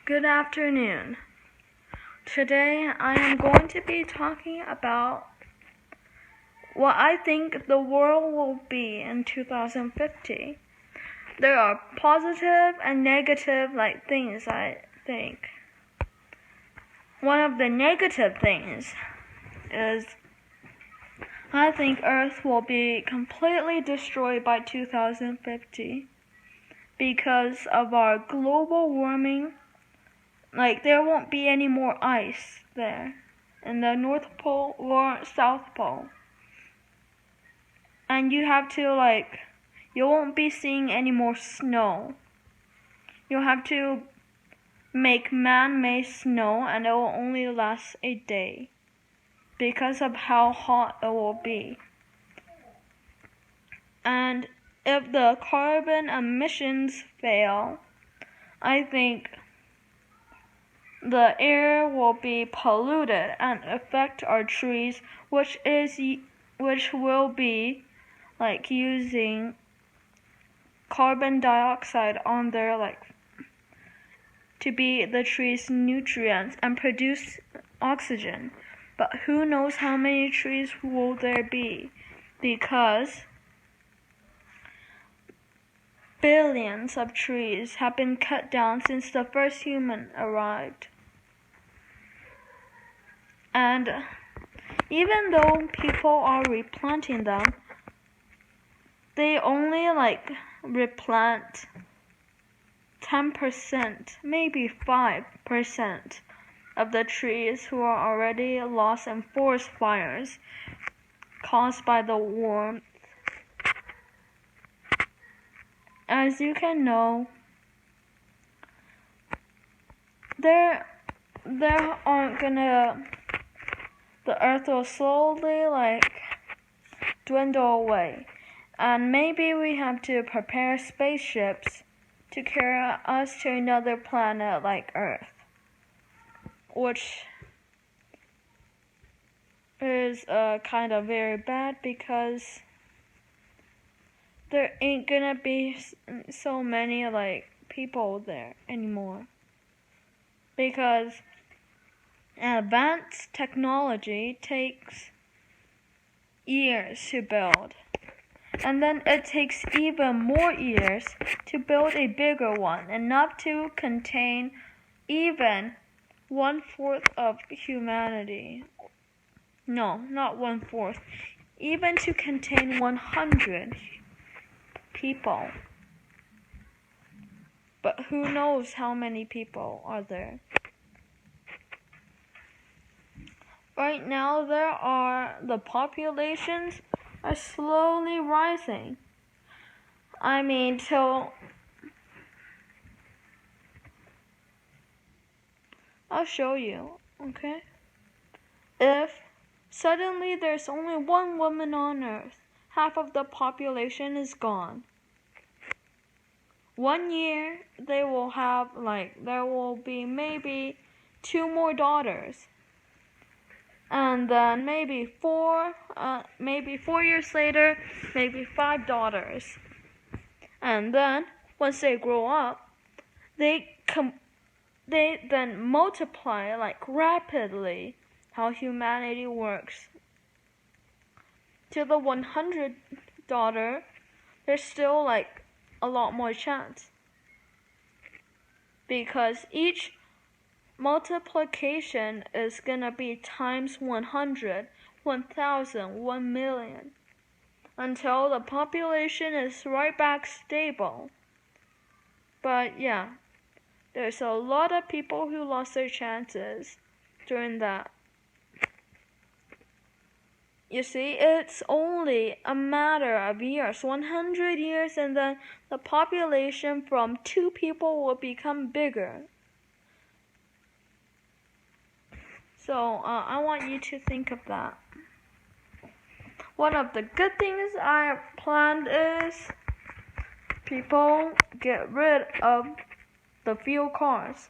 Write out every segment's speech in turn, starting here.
Good afternoon. Today I am going to be talking about what I think the world will be in 2050. There are positive and negative things I think. One of the negative things is I think Earth will be completely destroyed by 2050 because of our global warming. There won't be any more ice there in the North Pole or South Pole. And you won't be seeing any more snow. You'll have to make man-made snow, and it will only last a day because of how hot it will be. And if the carbon emissions fail, I think the air will be polluted and affect our trees, which will be using carbon dioxide on there to be the tree's nutrients and produce oxygen. But who knows how many trees will there be, because billions of trees have been cut down since the first human arrived. And even though people are replanting them, they only replant 10%, maybe 5% of the trees who are already lost in forest fires caused by the warmth. As you can know, the earth will slowly dwindle away, and maybe we have to prepare spaceships to carry us to another planet like Earth, which is kind of very bad because there ain't gonna be so many people there anymore, because advanced technology takes years to build, and then it takes even more years to build a bigger one, enough to contain even 1/4 of humanity. No, not 1/4, even to contain 100 people. But who knows how many people are there? Right now, the populations are slowly rising. I mean, I'll show you, okay? If suddenly there's only one woman on Earth, half of the population is gone. 1 year, there will be maybe 2 more daughters. And then maybe 4 years later, maybe 5 daughters. And then once they grow up, they then multiply rapidly, how humanity works. To the 100th daughter, there's still a lot more chance, because each multiplication is gonna be times 100, 1,000, 1 million, until the population is right back stable. But yeah, there's a lot of people who lost their chances during that. You see, it's only a matter of years, 100 years, and then the population from 2 people will become bigger. So I want you to think of that. One of the good things I have planned is people get rid of the fuel cars.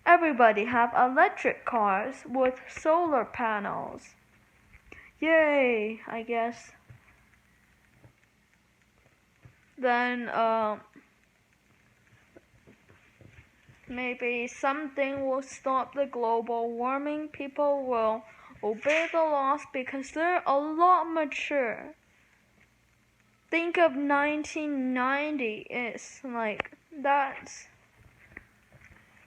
Everybody have electric cars with solar panels. Yay, I guess. Then maybe something will stop the global warming. People will obey the laws because they're a lot mature. Think of 1990. It's like that's.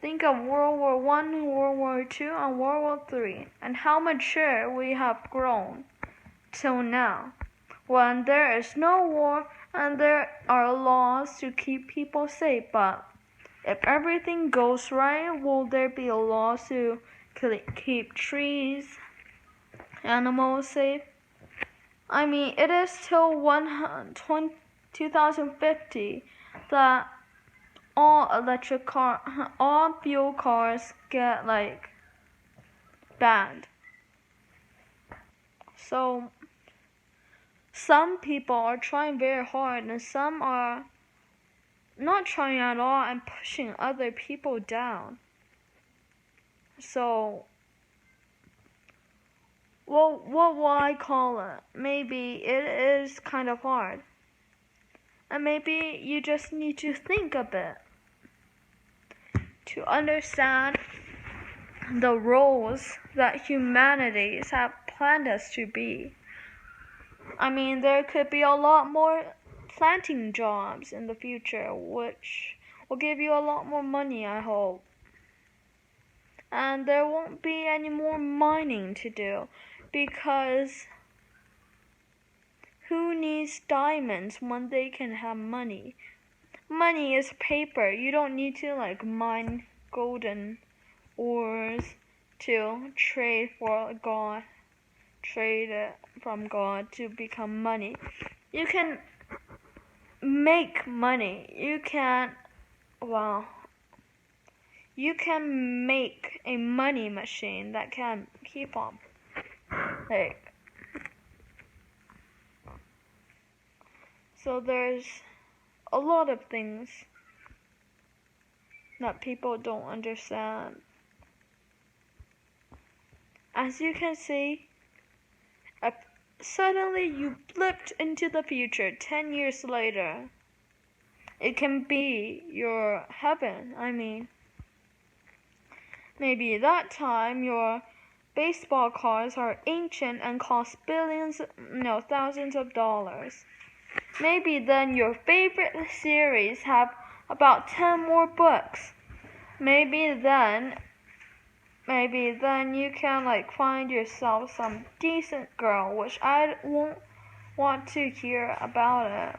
Think of World War I, World War II, and World War III, and how mature we have grown till now. When there is no war and there are laws to keep people safe, but if everything goes right, will there be laws to keep trees, animals safe? I mean, it is till 2050 that all fuel cars get like banned. So some people are trying very hard and some are not trying at all and pushing other people down. So what will I call it? Maybe it is kind of hard. And maybe you just need to think a bit to understand the roles that humanities have planned us to be. I mean, there could be a lot more planting jobs in the future, which will give you a lot more money, I hope. And there won't be any more mining to do, because who needs diamonds when they can have money? Money is paper. You don't need to like mine golden ores to trade for God. Trade it from God to become money. You can make money. You can make a money machine that can keep on. So there's a lot of things that people don't understand. As you can see, suddenly you blipped into the future 10 years later. It can be your heaven, I mean. Maybe that time your baseball cards are ancient and cost thousands of dollars. Maybe then your favorite series have about 10 more books. Maybe then you can like find yourself some decent girl, which I won't want to hear about it.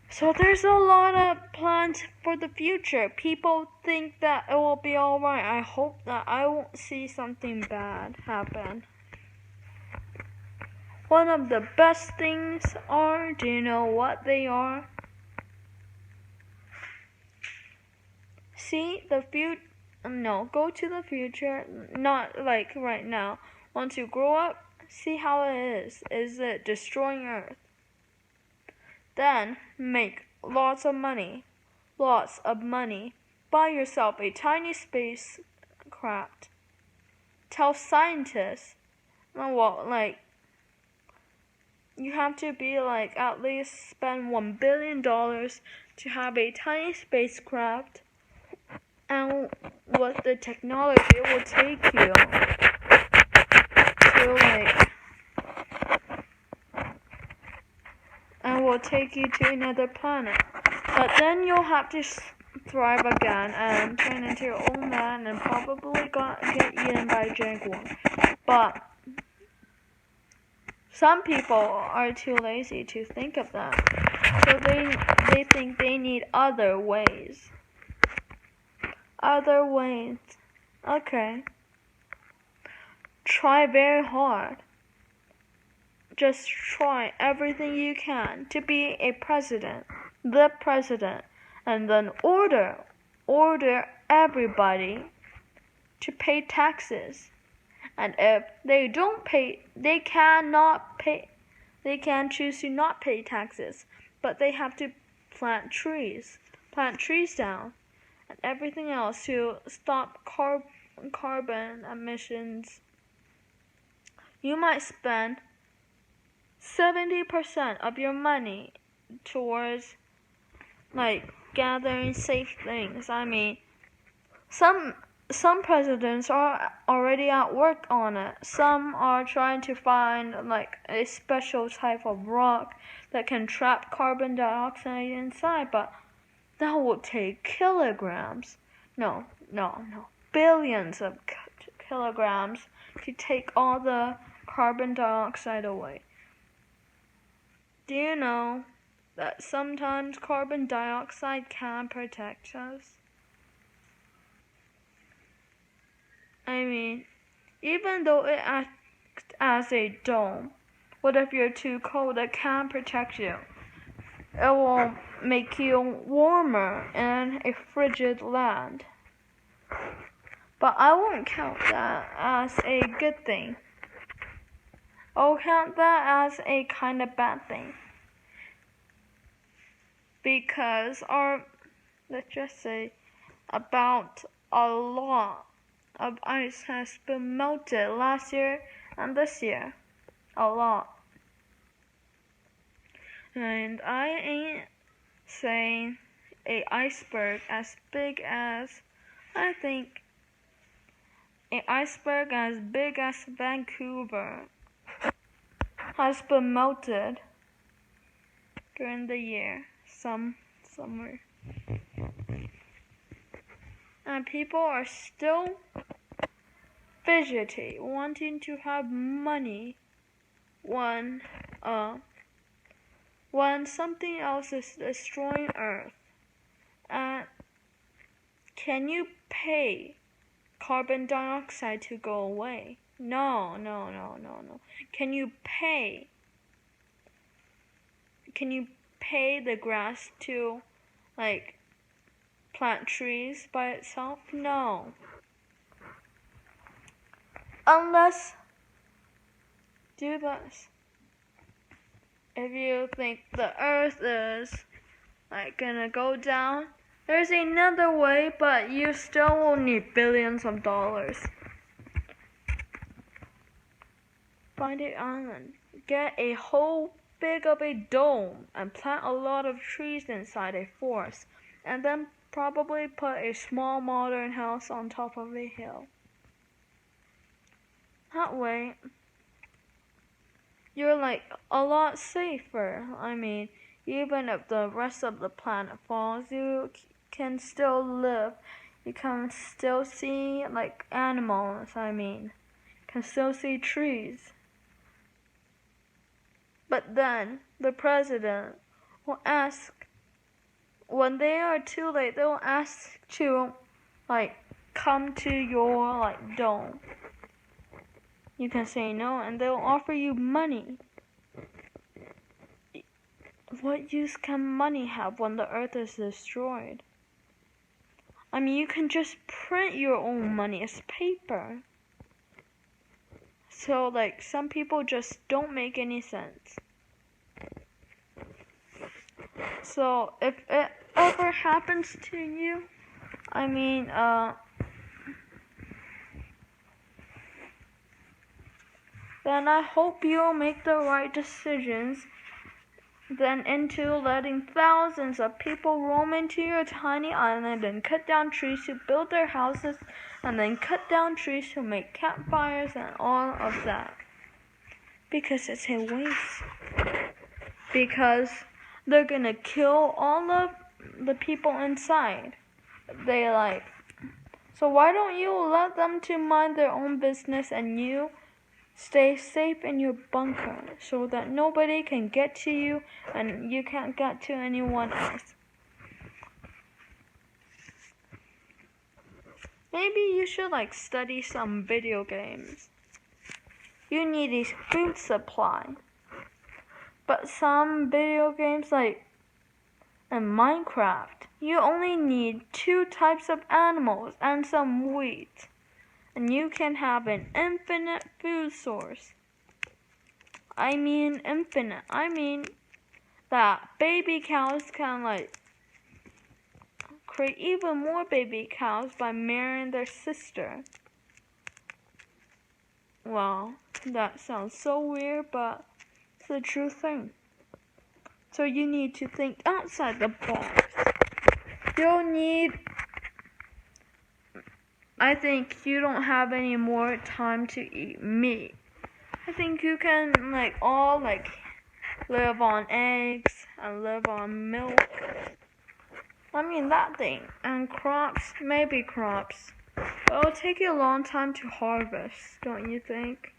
So there's a lot of plans for the future. People think that it will be alright. I hope that I won't see something bad happen. One of the best things are, do you know what they are? See the future. No, go to the future, not like right now. Once you grow up, see how it is. Is it destroying Earth? Then make lots of money. Buy yourself a tiny spacecraft. Tell scientists, you have to be like at least spend $1 billion to have a tiny spacecraft. And what the technology will take you to and will take you to another planet. But then you'll have to thrive again and turn into your old man and probably get eaten by a jaguar. But some people are too lazy to think of that. So they think they need other ways. Okay. Try very hard. Just try everything you can to be the president, and then order everybody to pay taxes. And if they don't pay, they can choose to not pay taxes, but they have to plant trees down, and everything else to stop carbon emissions. You might spend 70% of your money towards gathering safe things. I mean, some presidents are already at work on it. Some are trying to find like a special type of rock that can trap carbon dioxide inside, but that will take kilograms. No, billions of kilograms to take all the carbon dioxide away. Do you know that sometimes carbon dioxide can protect us? I mean, even though it acts as a dome, what if you're too cold? It can protect you. It will make you warmer in a frigid land. But I won't count that as a good thing. I'll count that as a kind of bad thing. Because let's just say, about a lot of ice has been melted last year and this year. A lot. And I ain't saying a iceberg as big as, I think, an iceberg as big as Vancouver has been melted during the year, some summer. And people are still fidgety, wanting to have money when something else is destroying Earth. Can you pay carbon dioxide to go away? No. Can you pay the grass to like plant trees by itself? No. Unless do this. If you think the Earth is like gonna go down, there's another way, but you still will need billions of dollars. Find an island, get a whole big of a dome, and plant a lot of trees inside a forest, and then probably put a small modern house on top of a hill. That way, you're like a lot safer. I mean, even if the rest of the planet falls, you can still live. You can still see like animals. I mean, you can still see trees. But then the president will ask, when they are too late, they'll ask to like come to your like dome. You can say no, and they'll offer you money. What use can money have when the Earth is destroyed? I mean, you can just print your own money as paper. So, like, some people just don't make any sense. So, if it ever happens to you, I mean, then I hope you'll make the right decisions than into letting thousands of people roam into your tiny island and cut down trees to build their houses, and then cut down trees to make campfires and all of that. Because it's a waste. Because they're gonna kill all of the people inside. So why don't you let them to mind their own business and you stay safe in your bunker so that nobody can get to you and you can't get to anyone else. Maybe you should like study some video games. You need a food supply. But some video games like in Minecraft, you only need 2 types of animals and some wheat. And you can have an infinite food source. I mean infinite. I mean that baby cows can like create even more baby cows by marrying their sister. Well, that sounds so weird, but it's the true thing. So you need to think outside the box. I think you don't have any more time to eat meat. I think you can live on eggs and live on milk. I mean that thing. And crops, maybe crops. But it'll take you a long time to harvest, don't you think?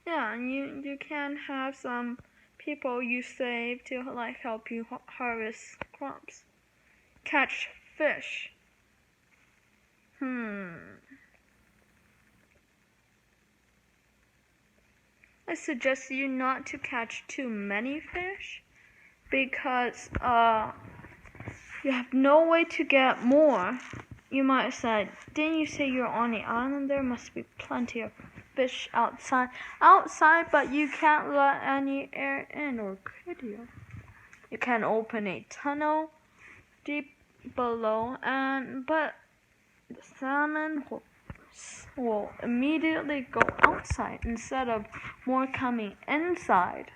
Yeah, and you can have some people you save to help you harvest crops. Catch fish. I suggest you not to catch too many fish because you have no way to get more. You might have said, didn't you say you're on the island? There must be plenty of fish outside, but you can't let any air in, or could you? You can open a tunnel deep below, but the salmon will immediately go outside instead of more coming inside.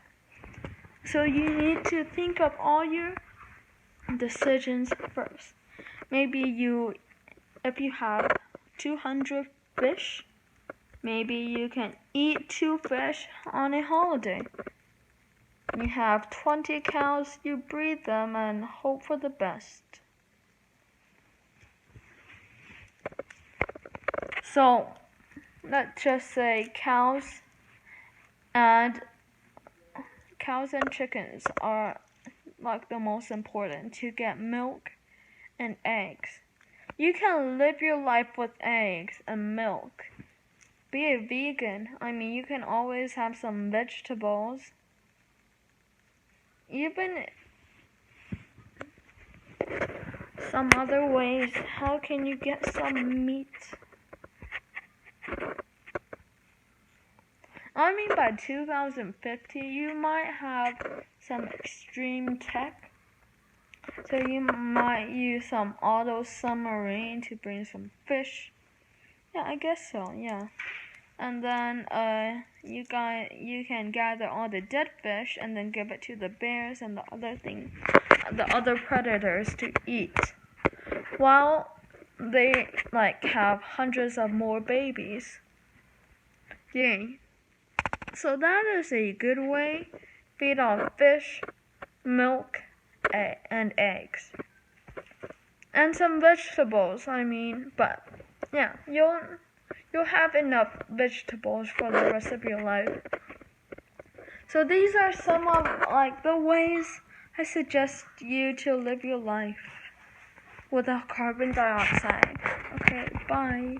So you need to think of all your decisions first. Maybe if you have 200 fish, maybe you can eat 2 fish on a holiday. You have 20 cows, you breed them and hope for the best. So, let's just say cows and chickens are the most important to get milk and eggs. You can live your life with eggs and milk. Be a vegan. I mean, you can always have some vegetables. Even some other ways. How can you get some meat? I mean, by 2050, you might have some extreme tech. So you might use some auto submarine to bring some fish. Yeah, I guess so, yeah. And then you can gather all the dead fish and then give it to the bears and the other predators to eat. While they have hundreds of more babies. Yay. So that is a good way. Feed on fish, milk, and eggs. And some vegetables, but yeah, you'll have enough vegetables for the rest of your life. So these are some of the ways I suggest you to live your life without carbon dioxide. Okay, bye.